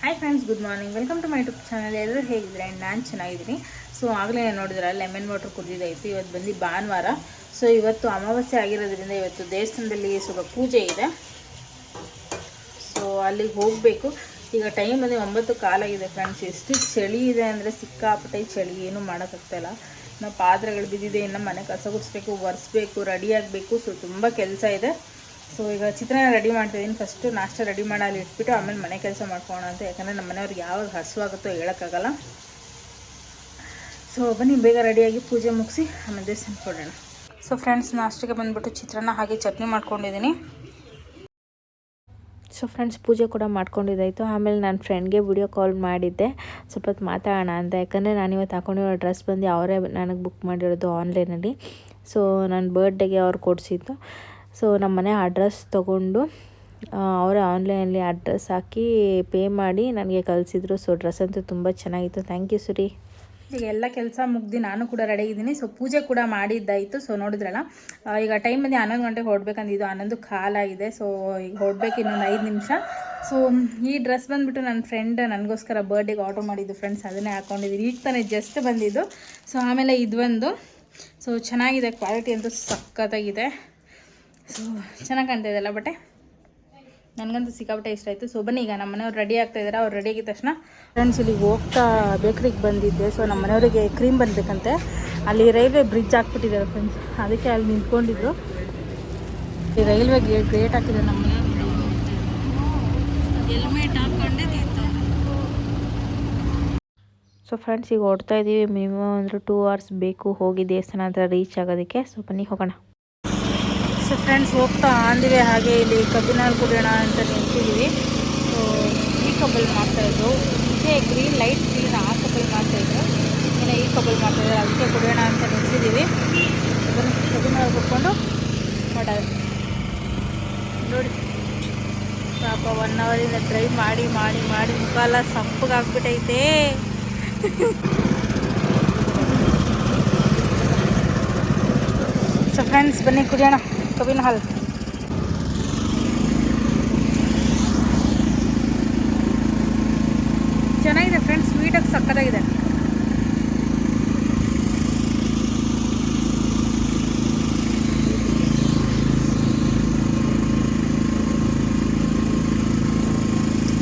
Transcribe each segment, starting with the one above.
Hi friends, good morning. Welcome to my YouTube channel. ಎಲ್ಲರೂ ಹೇಗಿದ್ರೆ ನಾನು ಚೆನ್ನಾಗಿದ್ದೀನಿ. ಸೊ ಆಗಲೇ ನೋಡಿದ್ರೆ ಲೆಮನ್ ವಾಟರ್ ಕುಡಿದಾಯಿತು. ಇವತ್ತು ಬಂದು ಭಾನುವಾರ. ಸೊ ಇವತ್ತು ಅಮಾವಾಸ್ಯೆ ಆಗಿರೋದ್ರಿಂದ ಇವತ್ತು ದೇವಸ್ಥಾನದಲ್ಲಿ ಸ್ವಲ್ಪ ಪೂಜೆ ಇದೆ. ಸೊ ಅಲ್ಲಿಗೆ ಹೋಗಬೇಕು. ಈಗ ಟೈಮ್ ಬಂದು 9:15 ಆಗಿದೆ ಫ್ರೆಂಡ್ಸ್. ಎಷ್ಟು ಚಳಿ ಇದೆ ಅಂದರೆ ಸಿಕ್ಕಾಪಟ್ಟೆ ಚಳಿ, ಏನೂ ಮಾಡೋಕ್ಕಾಗ್ತಾಯಿಲ್ಲ. ನಾವು ಪಾತ್ರೆಗಳು ಬಿದ್ದಿದೆ, ಇನ್ನು ಮನೆ ಕಸ ಗುಡಿಸ್ಬೇಕು, ಒರೆಸ್ಬೇಕು, ರೆಡಿ ಆಗಬೇಕು. ಸೊ ತುಂಬ ಕೆಲಸ ಇದೆ. ಸೊ ಈಗ ಚಿತ್ರಾನ್ನ ರೆಡಿ ಮಾಡ್ತಾಯಿದ್ದೀನಿ. ಫಸ್ಟು ನಾಷ್ಟ ರೆಡಿ ಮಾಡಿ ಇಟ್ಬಿಟ್ಟು ಆಮೇಲೆ ಮನೆ ಕೆಲಸ ಮಾಡ್ಕೊಳ್ಳೋಣ ಅಂತ. ಯಾಕಂದರೆ ನಮ್ಮ ಮನೆಯವ್ರಿಗೆ ಯಾವಾಗ ಹಸುವಾಗುತ್ತೋ ಹೇಳೋಕ್ಕಾಗಲ್ಲ. ಸೊ ಬನ್ನಿ ಬೇಗ ರೆಡಿಯಾಗಿ ಪೂಜೆ ಮುಗಿಸಿ ಆಮೇಲೆ ದೇವಸ್ಥಾನಕ್ಕೆ ಕೊಡೋಣ. ಸೊ ಫ್ರೆಂಡ್ಸ್, ನಾಷ್ಟಕ್ಕೆ ಬಂದುಬಿಟ್ಟು ಚಿತ್ರಾನ್ನ ಹಾಗೆ ಚಟ್ನಿ ಮಾಡ್ಕೊಂಡಿದ್ದೀನಿ. ಸೊ ಫ್ರೆಂಡ್ಸ್, ಪೂಜೆ ಕೂಡ ಮಾಡ್ಕೊಂಡಿದ್ದಾಯಿತು. ಆಮೇಲೆ ನನ್ನ ಫ್ರೆಂಡ್ಗೆ ವಿಡಿಯೋ ಕಾಲ್ ಮಾಡಿದ್ದೆ, ಸ್ವಲ್ಪ ಹೊತ್ತು ಮಾತಾಡೋಣ ಅಂತ. ಯಾಕಂದರೆ ನಾನು ಇವತ್ತು ಹಾಕೊಂಡಿರೋ ಡ್ರೆಸ್ ಬಂದು ಅವರೇ ನನಗೆ ಬುಕ್ ಮಾಡಿರೋದು ಆನ್ಲೈನಲ್ಲಿ. ಸೊ ನನ್ನ ಬರ್ಡೇಗೆ ಅವ್ರು ಕೊಡಿಸಿದ್ದು. ಸೊ ನಮ್ಮ ಮನೆ ಅಡ್ರೆಸ್ ತೊಗೊಂಡು ಅವರೇ ಆನ್ಲೈನಲ್ಲಿ ಅಡ್ರೆಸ್ ಹಾಕಿ ಪೇ ಮಾಡಿ ನನಗೆ ಕಳಿಸಿದ್ರು. ಸೊ ಡ್ರೆಸ್ ಅಂತೂ ತುಂಬ ಚೆನ್ನಾಗಿತ್ತು. ಥ್ಯಾಂಕ್ ಯು ಸುರಿ. ಈಗ ಎಲ್ಲ ಕೆಲಸ ಮುಗ್ದು ನಾನು ಕೂಡ ರೆಡಿ ಇದ್ದೀನಿ. ಸೊ ಪೂಜೆ ಕೂಡ ಮಾಡಿದ್ದಾಯಿತು. ಸೊ ನೋಡಿದ್ರಲ್ಲ, ಈಗ ಟೈಮ್ ಬಂದು 11 ಗಂಟೆಗೆ ಹೊರಡ್ಬೇಕಂದಿದ್ದು, 11:15 ಸೊ ಈಗ ಹೊರಡ್ಬೇಕು ಇನ್ನೊಂದು 5 ನಿಮಿಷ. ಸೊ ಈ ಡ್ರೆಸ್ ಬಂದುಬಿಟ್ಟು ನನ್ನ ಫ್ರೆಂಡ್ ನನಗೋಸ್ಕರ ಬರ್ಡೇಗೆ ಆರ್ಡ್ರ್ ಮಾಡಿದ್ದು ಫ್ರೆಂಡ್ಸ್. ಅದನ್ನೇ ಹಾಕ್ಕೊಂಡಿದ್ದೀನಿ. ಈಗ ತಾನೇ ಜಸ್ಟ್ ಬಂದಿದ್ದು. ಸೊ ಆಮೇಲೆ ಇದೊಂದು ಸೊ ಚೆನ್ನಾಗಿದೆ, ಕ್ವಾಲಿಟಿ ಅಂತೂ ಸಖತ್ತಾಗಿದೆ. ಸೊ ಚೆನ್ನಾಗಿ ಕಾಣ್ತಾ ಇದೆಯಲ್ಲ ಬಟ್ಟೆ, ನನಗಂತೂ ಸಿಕ್ಕಾಪಟ್ಟೆ ಇಷ್ಟ ಆಯಿತು. ಸೊ ಬನ್ನಿ, ಈಗ ನಮ್ಮ ಮನೆಯವ್ರು ರೆಡಿ ಆಗ್ತಾ ಇದ್ದಾರೆ. ಅವ್ರು ರೆಡಿ ಆಗಿದ ತಕ್ಷಣ ಫ್ರೆಂಡ್ಸ್ ಇಲ್ಲಿಗೆ ಹೋಗ್ತಾ ಬೇಕ್ರಿಗೆ ಬಂದಿದ್ದೆ. ಸೊ ನಮ್ಮ ಮನೆಯವರಿಗೆ ಕ್ರೀಮ್ ಬಂದಬೇಕಂತೆ. ಅಲ್ಲಿ ರೈಲ್ವೆ ಬ್ರಿಡ್ಜ್ ಹಾಕ್ಬಿಟ್ಟಿದ್ದಾರೆ ಫ್ರೆಂಡ್ಸ್, ಅದಕ್ಕೆ ಅಲ್ಲಿ ನಿಂತ್ಕೊಂಡಿದ್ರು. ಈ ರೈಲ್ವೆ ಗೇಟ್ ಹಾಕಿದ್ದಾರೆ ನಮ್ಮ ಹೆಲ್ಮೆಟ್ ಹಾಕ್ಕೊಂಡೆ ನಿಂತು. ಸೊ ಫ್ರೆಂಡ್ಸ್, ಈಗ ಹೊಡ್ತಾ ಇದ್ದೀವಿ. ಮಿನಿಮಮ್ ಅಂದರೆ 2 hours ಬೇಕು ಹೋಗಿ ದೇವಸ್ಥಾನ ಹತ್ರ ರೀಚ್ ಆಗೋದಕ್ಕೆ. ಸೊ ಬನ್ನಿ ಹೋಗೋಣ. ಸೊ ಫ್ರೆಂಡ್ಸ್, ಹೋಗ್ತಾ ಆಂದಿವೆ. ಹಾಗೆ ಇಲ್ಲಿ ಕಬ್ಬಿನಲ್ಲಿ ಕುಡಿಯೋಣ ಅಂತ ನಿಂತಿದ್ದೀವಿ. ಸೊ ಈ ಕಬ್ಬಲ್ ಮಾಡ್ತಾಯಿದ್ರು, ಮುಂಚೆ ಗ್ರೀನ್ ಲೈಟ್ ಗ್ರೀನ್ ಆ ಕಬ್ಬಲ್ ಮಾಡ್ತಾಯಿದ್ರು, ಇನ್ನು ಈ ಕಬ್ಬಲ್ ಮಾಡ್ತಾಯಿದ್ರು. ಅದಕ್ಕೆ ಕುಡಿಯೋಣ ಅಂತ ನಿಂತಿದ್ದೀವಿ. ಕಬ್ಬಿನಲ್ಲಿ ಕುತ್ಕೊಂಡು ಮಾಡೋದು ನೋಡಿ. ಪಾಪ 1 ಅವರಿಂದ ಟ್ರೈ ಮಾಡಿ ಮಾಡಿ ಮಾಡಿ ಮುಖಾಲ ಸಪ್ಪಗಾಗ್ಬಿಟ್ಟೈತೆ. ಸೊ ಫ್ರೆಂಡ್ಸ್, ಬನ್ನಿ ಕುಡಿಯೋಣ ಕಬ್ಬಿನ ಹಾಲು. ಚೆನ್ನಾಗಿದೆ ಫ್ರೆಂಡ್ಸ್, ಸ್ವೀಟಾಗಿ ಸಕ್ಕತ್ತಾಗಿದೆ.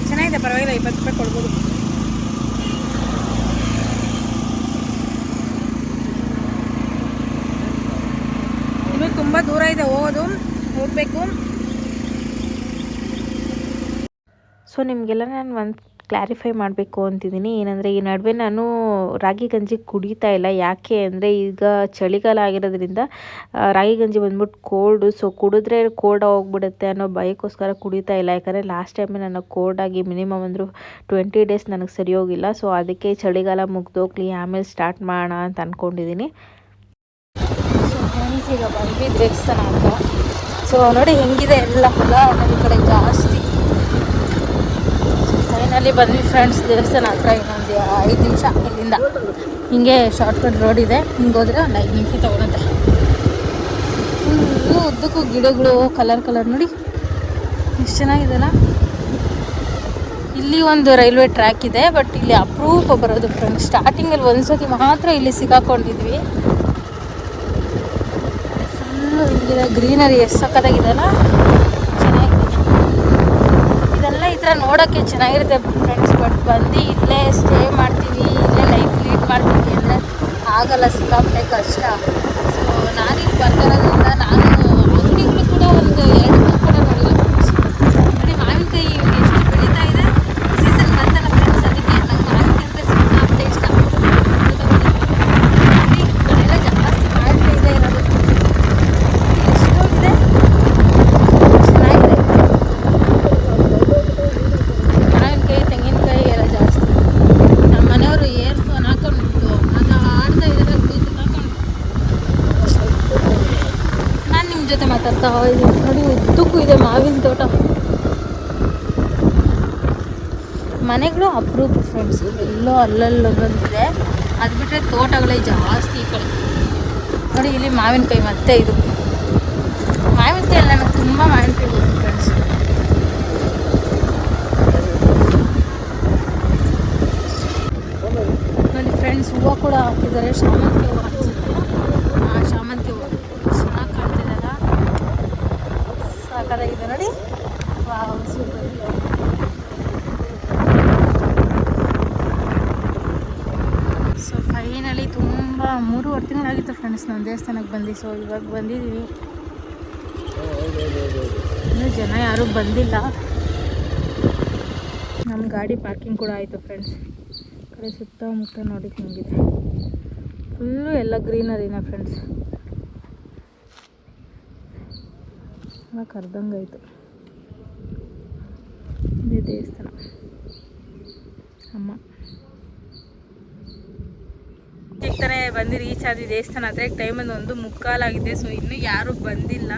ಚೆನ್ನಾಗಿದೆ, ಪರವಾಗಿಲ್ಲ. 20 ರೂಪಾಯಿ ಕೊಡ್ಬೋದು. ನಿಮಗೆ ತುಂಬ ದೂರ ಇದೆ, ಹೋಗಬೇಕು. ಸೊ ನಿಮಗೆಲ್ಲ ನಾನು ಒಂದು ಕ್ಲಾರಿಫೈ ಮಾಡಬೇಕು ಅಂತಿದ್ದೀನಿ. ಏನಂದರೆ ಈ ನಡುವೆ ನಾನು ರಾಗಿ ಗಂಜಿ ಕುಡಿತಾ ಇಲ್ಲ. ಯಾಕೆ ಅಂದರೆ ಈಗ ಚಳಿಗಾಲ ಆಗಿರೋದ್ರಿಂದ ರಾಗಿ ಗಂಜಿ ಬಂದ್ಬಿಟ್ಟು ಕೋಲ್ಡು. ಸೊ ಕುಡಿದ್ರೆ ಕೋಲ್ಡ್ ಹೋಗ್ಬಿಡುತ್ತೆ ಅನ್ನೋ ಭಯಕ್ಕೋಸ್ಕರ ಕುಡಿತಾ ಇಲ್ಲ. ಯಾಕಂದರೆ ಲಾಸ್ಟ್ ಟೈಮೇ ನನಗೆ ಕೋಲ್ಡಾಗಿ ಮಿನಿಮಮ್ ಅಂದರೂ 20 ಡೇಸ್ ನನಗೆ ಸರಿ ಹೋಗಿಲ್ಲ. ಸೊ ಅದಕ್ಕೆ ಚಳಿಗಾಲ ಮುಗ್ದೋಗ್ಲಿ ಆಮೇಲೆ ಸ್ಟಾರ್ಟ್ ಮಾಡೋಣ ಅಂತ ಅಂದ್ಕೊಂಡಿದ್ದೀನಿ. ಈಗ ಬಂದ್ವಿ ದೇವಸ್ಥಾನ ಅಂತ. ಸೊ ನೋಡಿ ಹೆಂಗಿದೆ ಎಲ್ಲ ಹೊಲ ಈ ಕಡೆ ಜಾಸ್ತಿ. ಫೈನಲಿ ಬಂದ್ವಿ ಫ್ರೆಂಡ್ಸ್ ದೇವಸ್ಥಾನ ಹತ್ರ. ಇನ್ನೊಂದು 5 ನಿಮಿಷ ಇಲ್ಲಿಂದ. ಹಿಂಗೆ ಶಾರ್ಟ್ಕಟ್ ರೋಡ್ ಇದೆ, ಹಿಂಗೆ ಹೋದರೆ ಒಂದು 5 ನಿಮಿಷ ತೊಗೊಳುತ್ತೆ. ಫುಲ್ಲು ಉದ್ದಕ್ಕೂ ಗಿಡಗಳು ಕಲರ್ ನೋಡಿ ಎಷ್ಟು ಚೆನ್ನಾಗಿದೆಲ್ಲ. ಇಲ್ಲಿ ಒಂದು ರೈಲ್ವೆ ಟ್ರ್ಯಾಕ್ ಇದೆ, ಬಟ್ ಇಲ್ಲಿ ಅಪರೂಪ ಬರೋದು ಫ್ರೆಂಡ್ಸ್. ಸ್ಟಾರ್ಟಿಂಗಲ್ಲಿ ಒಂದ್ಸತಿ ಮಾತ್ರ ಇಲ್ಲಿ ಸಿಕ್ಕಾಕೊಂಡಿದ್ವಿ. ಹಿಂಗಿದೆ ಗ್ರೀನರಿ ಎಷ್ಟು ಸಕ್ಕತ್ತಾಗಿದೆಯಲ್ಲ, ಚೆನ್ನಾಗಿದೆ. ಇದೆಲ್ಲ ಈ ಥರ ನೋಡೋಕ್ಕೆ ಚೆನ್ನಾಗಿರುತ್ತೆ ಫ್ರೆಂಡ್ಸ್. ಬಟ್ ಬಂದು ಇಲ್ಲೇ ಸ್ಟೇ ಮಾಡ್ತೀವಿ, ಇಲ್ಲೇ ಲೈಫ್ ಲೀಡ್ ಮಾಡ್ತೀವಿ ಅಂದರೆ ಆಗಲ್ಲ, ಸಿಕ್ಕಾಪಟ್ಟೆ ಕಷ್ಟ. ಸೊ ನಾನಿಲ್ಲಿ ಬರ್ತಿರೋದ್ರಿಂದ ನಾನು ಅಂಗಡಿಗಳು ಕೂಡ ಒಂದು 2 ಕೂಡ ನೋಡಿಲ್ಲ ಫ್ರೆಂಡ್ಸ್. ನೋಡಿ ಮಾವಿನಕಾಯಿ ಎಷ್ಟು ಬೆಳೀತಾ ಇದೆ. ಸೀಸನ್ ಬಂತಲ್ಲ ಫ್ರೆಂಡ್ಸ್, ಅದಕ್ಕೆ ನಂಗೆ ಮಾವಿನಕಾಯಿ ಅಂದರೆ ಸಿಕ್ಕಾಪಟ್ಟೆ ಇಷ್ಟ. ಕಡೆಯೆಲ್ಲ ಜಾಸ್ತಿ ಮಾವಿನಕಾಯಿ ಇದೆ ಇರೋದು. ಜೊತೆ ಮಾತಾಡ್ತಾ ಇದೆ ನೋಡಿ. ಉದ್ದಕ್ಕೂ ಇದೆ ಮಾವಿನ ತೋಟ. ಮನೆಗಳು ಅಪರೂಪ ಫ್ರೆಂಡ್ಸ್, ಎಲ್ಲೋ ಅಲ್ಲಲ್ಲೊಂದೊಂದಿದೆ. ಅದು ಬಿಟ್ಟರೆ ತೋಟಗಳೇ ಜಾಸ್ತಿ ಈ ಕಡೆ ನೋಡಿ. ಇಲ್ಲಿ ಮಾವಿನಕಾಯಿ ಮತ್ತೆ ಇದು ಮಾವಿನಕಾಯಿ ನನಗೆ ತುಂಬ ಮಾವಿನಕಾಯಿ ಫ್ರೆಂಡ್ಸ್. ಹಾಕಿದ್ದಾರೆ, ಶಾಮಂತಿಗೆ ಹೂವು ಅನಿಸುತ್ತೆ. ಶಾಮಂತಿಗೆ ಹೂವು ಚೆನ್ನಾಗಿ ಕಾಣ್ತಿದ್ದಲ್ಲ, ಸಾಕಾಗಿದೆ ನೋಡಿ. Wow, super. ಸೊ ಫೈನಲಿ ತುಂಬ 3-4 ತಿಂಗಳಾಗಿತ್ತು ಫ್ರೆಂಡ್ಸ್ ನಾನು ದೇವಸ್ಥಾನಕ್ಕೆ ಬಂದು. ಸೊ ಇವಾಗ ಬಂದಿದ್ದೀವಿ. ಇನ್ನೂ ಜನ ಯಾರೂ ಬಂದಿಲ್ಲ. ನಮ್ಮ ಗಾಡಿ ಪಾರ್ಕಿಂಗ್ ಕೂಡ ಆಯಿತು ಫ್ರೆಂಡ್ಸ್. ಕಡೆ ಸುತ್ತಮುತ್ತ ನೋಡಿ ಹೆಂಗಿದೆ, ಫುಲ್ಲು ಎಲ್ಲ ಗ್ರೀನರಿನ ಫ್ರೆಂಡ್ಸ್. ಎಲ್ಲ ಕರ್ದಂಗಾಯಿತು. ಇದೇ ದೇವಸ್ಥಾನ ಅಮ್ಮ. ಈಗ ತಾನೇ ಬಂದು ರೀಚ್ ಆದಿ ದೇವಸ್ಥಾನ ಹತ್ರ. ಟೈಮ್ 1:45 ಸೊ ಇನ್ನೂ ಯಾರೂ ಬಂದಿಲ್ಲ.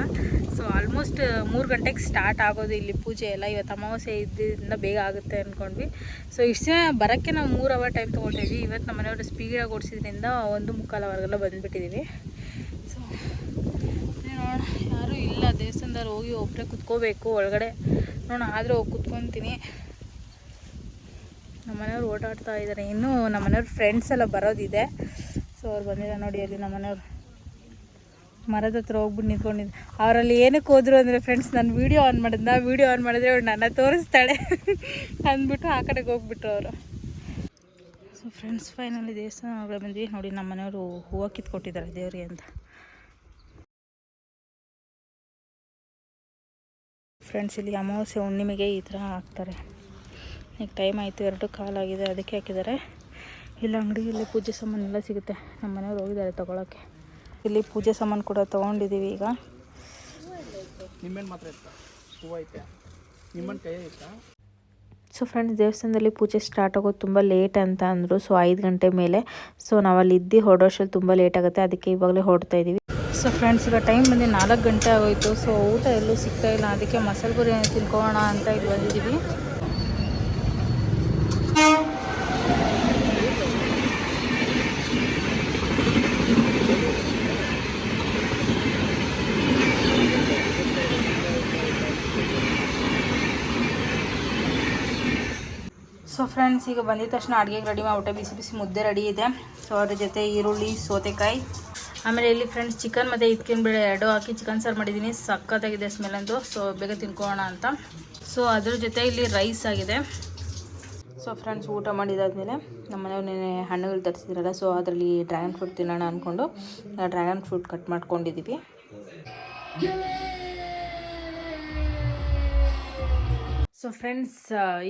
ಸೊ ಆಲ್ಮೋಸ್ಟ್ 3 ಗಂಟೆಗೆ ಸ್ಟಾರ್ಟ್ ಆಗೋದು ಇಲ್ಲಿ ಪೂಜೆ ಎಲ್ಲ. ಇವತ್ತು ಅಮಾವಾಸ್ಯೆ ಇದ್ದರಿಂದ ಬೇಗ ಆಗುತ್ತೆ ಅಂದ್ಕೊಂಡ್ವಿ. ಸೊ ಇಷ್ಟು ಬರೋಕ್ಕೆ ನಾವು 3 ಅವರ್ ಟೈಮ್ ತೊಗೊಳ್ತಿದ್ವಿ. ಇವತ್ತು ನಮ್ಮ ಮನೆಯವರು ಸ್ಪೀಡಾಗಿ ಓಡಿಸಿದ್ರಿಂದ 1:45 ಬಂದುಬಿಟ್ಟಿದ್ದೀವಿ. ಸೊ ನೋಡೋಣ, ಯಾರೂ ಇಲ್ಲ ದೇವಸ್ಥಾನದವ್ರು. ಹೋಗಿ ಒಬ್ಬರೇ ಕುತ್ಕೋಬೇಕು ಒಳಗಡೆ. ನೋಡೋಣ, ಆದರೂ ಹೋಗಿ ಕುತ್ಕೊತೀನಿ. ನಮ್ಮ ಮನೆಯವ್ರು ಓಡಾಡ್ತಾ ಇದ್ದಾರೆ. ಇನ್ನೂ ನಮ್ಮ ಮನೆಯವ್ರ ಫ್ರೆಂಡ್ಸ್ ಎಲ್ಲ ಬರೋದಿದೆ. ಸೊ ಅವ್ರು ಬಂದಿಲ್ಲ ನೋಡಿ. ಅಲ್ಲಿ ನಮ್ಮ ಮನೆಯವ್ರು ಮರದ ಹತ್ರ ಹೋಗ್ಬಿಟ್ಟು ನಿಂತ್ಕೊಂಡಿದ್ದು. ಅವರಲ್ಲಿ ಏನಕ್ಕೆ ಹೋದ್ರು ಅಂದರೆ ಫ್ರೆಂಡ್ಸ್, ನಾನು ವೀಡಿಯೋ ಆನ್ ಮಾಡಿದ್ರೆ ಅವ್ರು ನನ್ನ ತೋರಿಸ್ತಾಳೆ ಅಂದ್ಬಿಟ್ಟು ಆ ಕಡೆಗೆ ಹೋಗ್ಬಿಟ್ರು ಅವರು. ಸೊ ಫ್ರೆಂಡ್ಸ್ ಫೈನಲಿ ದೇವಸ್ಥಾನ ಒಳಗಡೆ ಬಂದ್ವಿ ನೋಡಿ. ನಮ್ಮ ಮನೆಯವರು ಹೂವು ಕಿತ್ಕೊಟ್ಟಿದ್ದಾರೆ ದೇವ್ರಿಗೆ ಅಂತ. ಫ್ರೆಂಡ್ಸ್ ಇಲ್ಲಿ ಅಮಾವಾಸ್ಯೆ ಹುಣ್ಣಿಮೆಗೆ ಈ ಥರ ಹಾಕ್ತಾರೆ. ಈಗ ಟೈಮ್ ಆಯಿತು, 2:15 ಅದಕ್ಕೆ ಹಾಕಿದ್ದಾರೆ. ಇಲ್ಲಿ ಅಂಗಡಿಯಲ್ಲಿ ಪೂಜೆ ಸಾಮಾನೆಲ್ಲ ಸಿಗುತ್ತೆ. ನಮ್ಮ ಮನೆಯವ್ರು ಹೋಗಿದ್ದಾರೆ ತೊಗೊಳಕ್ಕೆ. ಇಲ್ಲಿ ಪೂಜೆ ಸಾಮಾನು ಕೂಡ ತೊಗೊಂಡಿದ್ದೀವಿ. ಈಗ ಸೊ ಫ್ರೆಂಡ್ಸ್ ದೇವಸ್ಥಾನದಲ್ಲಿ ಪೂಜೆ ಸ್ಟಾರ್ಟ್ ಆಗೋದು ತುಂಬ ಲೇಟ್ ಅಂತ ಅಂದರು. ಸೊ 5 ಗಂಟೆ ಮೇಲೆ. ಸೊ ನಾವಲ್ಲಿ ಇದ್ದು ಹೊರಡೋಷ್ಟರಲ್ಲಿ ತುಂಬ ಲೇಟ್ ಆಗುತ್ತೆ, ಅದಕ್ಕೆ ಇವಾಗಲೇ ಹೊರಡ್ತಾ ಇದ್ದೀವಿ. ಸೊ ಫ್ರೆಂಡ್ಸ್ ಈಗ ಟೈಮ್ ಬಂದು 4 ಗಂಟೆ ಆಗೋಯಿತು. ಸೊ ಊಟ ಎಲ್ಲೂ ಸಿಗ್ತಾ ಇಲ್ಲ, ಅದಕ್ಕೆ ಮಸಾಲೆ ಪುರಿ ತಿನ್ಕೊಳ್ಳೋಣ ಅಂತ ಇಲ್ಲಿ ಬಂದಿದ್ದೀವಿ. ಸೊ ಫ್ರೆಂಡ್ಸ್ ಈಗ ಬಂದಿದ ತಕ್ಷಣ ಅಡುಗೆಗೆ ರೆಡಿ ಮಾಡಿಬಿಟ್ಟೆ. ಬಿಸಿ ಬಿಸಿ ಮುದ್ದೆ ರೆಡಿ ಇದೆ. ಸೊ ಅದ್ರ ಜೊತೆ ಈರುಳ್ಳಿ, ಸೌತೆಕಾಯಿ, ಆಮೇಲೆ ಇಲ್ಲಿ ಫ್ರೆಂಡ್ಸ್ ಚಿಕನ್ ಮತ್ತು ಇದಕ್ಕಿನ ಬೇಳೆ 2 ಹಾಕಿ ಚಿಕನ್ ಸಾರು ಮಾಡಿದ್ದೀನಿ. ಸಕ್ಕತ್ತಾಗಿದೆ ಸ್ಮೆಲ್ ಅಂತೂ. ಸೊ ಬೇಗ ತಿನ್ಕೊಳ್ಳೋಣ ಅಂತ. ಸೊ ಅದ್ರ ಜೊತೆ ಇಲ್ಲಿ ರೈಸ್ ಆಗಿದೆ. ಸೊ ಫ್ರೆಂಡ್ಸ್ ಊಟ ಮಾಡಿದಾದ್ಮೇಲೆ ನಮ್ಮ ಮನೆಯವ್ರನ್ನೇ ಹಣ್ಣುಗಳು ತರಿಸಿದ್ರಲ್ಲ, ಸೊ ಅದರಲ್ಲಿ ಡ್ರ್ಯಾಗನ್ ಫ್ರೂಟ್ ತಿನ್ನೋಣ ಅಂದ್ಕೊಂಡು ಡ್ರ್ಯಾಗನ್ ಫ್ರೂಟ್ ಕಟ್ ಮಾಡ್ಕೊಂಡಿದ್ದೀವಿ. ಸೊ ಫ್ರೆಂಡ್ಸ್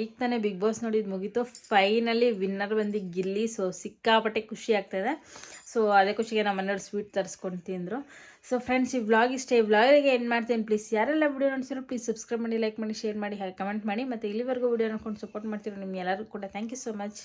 ಈಗ ತಾನೇ ಬಿಗ್ ಬಾಸ್ ನೋಡಿದ್ದು ಮುಗೀತು. ಫೈನಲಿ ವಿನ್ನರ್ ಬಂದು ಗಿಲ್ಲಿ. ಸೊ ಸಿಕ್ಕಾಪಟ್ಟೆ ಖುಷಿ ಆಗ್ತಾಯಿದೆ. ಸೊ ಅದೇ ಖುಷಿಗೆ ನಮ್ಮ ಮನೆಯವ್ರು ಸ್ವೀಟ್ ತರಿಸ್ಕೊಂಡು ತಿಂದರು. ಸೊ ಫ್ರೆಂಡ್ಸ್ ಈ ವ್ಲಾಗ್ ಇಷ್ಟೇ. ಈ ವ್ಲಾಗಿಗೆ ಏನು ಮಾಡ್ತೀನಿ, ಪ್ಲೀಸ್ ಯಾರೆಲ್ಲ ವಿಡಿಯೋ ನೋಡ್ತೀರೋ ಪ್ಲೀಸ್ ಸಬ್ಸ್ಕ್ರೈಬ್ ಮಾಡಿ, ಲೈಕ್ ಮಾಡಿ, ಶೇರ್ ಮಾಡಿ, ಹಾಗೆ ಕಮೆಂಟ್ ಮಾಡಿ. ಮತ್ತು ಇಲ್ಲಿವರೆಗೂ ವಿಡಿಯೋ ನೋಡ್ಕೊಂಡು ಸಪೋರ್ಟ್ ಮಾಡ್ತಿರೋ ನಿಮ್ಗೆ ಎಲ್ಲರಿಗೂ ಕೂಡ ಥ್ಯಾಂಕ್ ಯು ಸೊ ಮಚ್.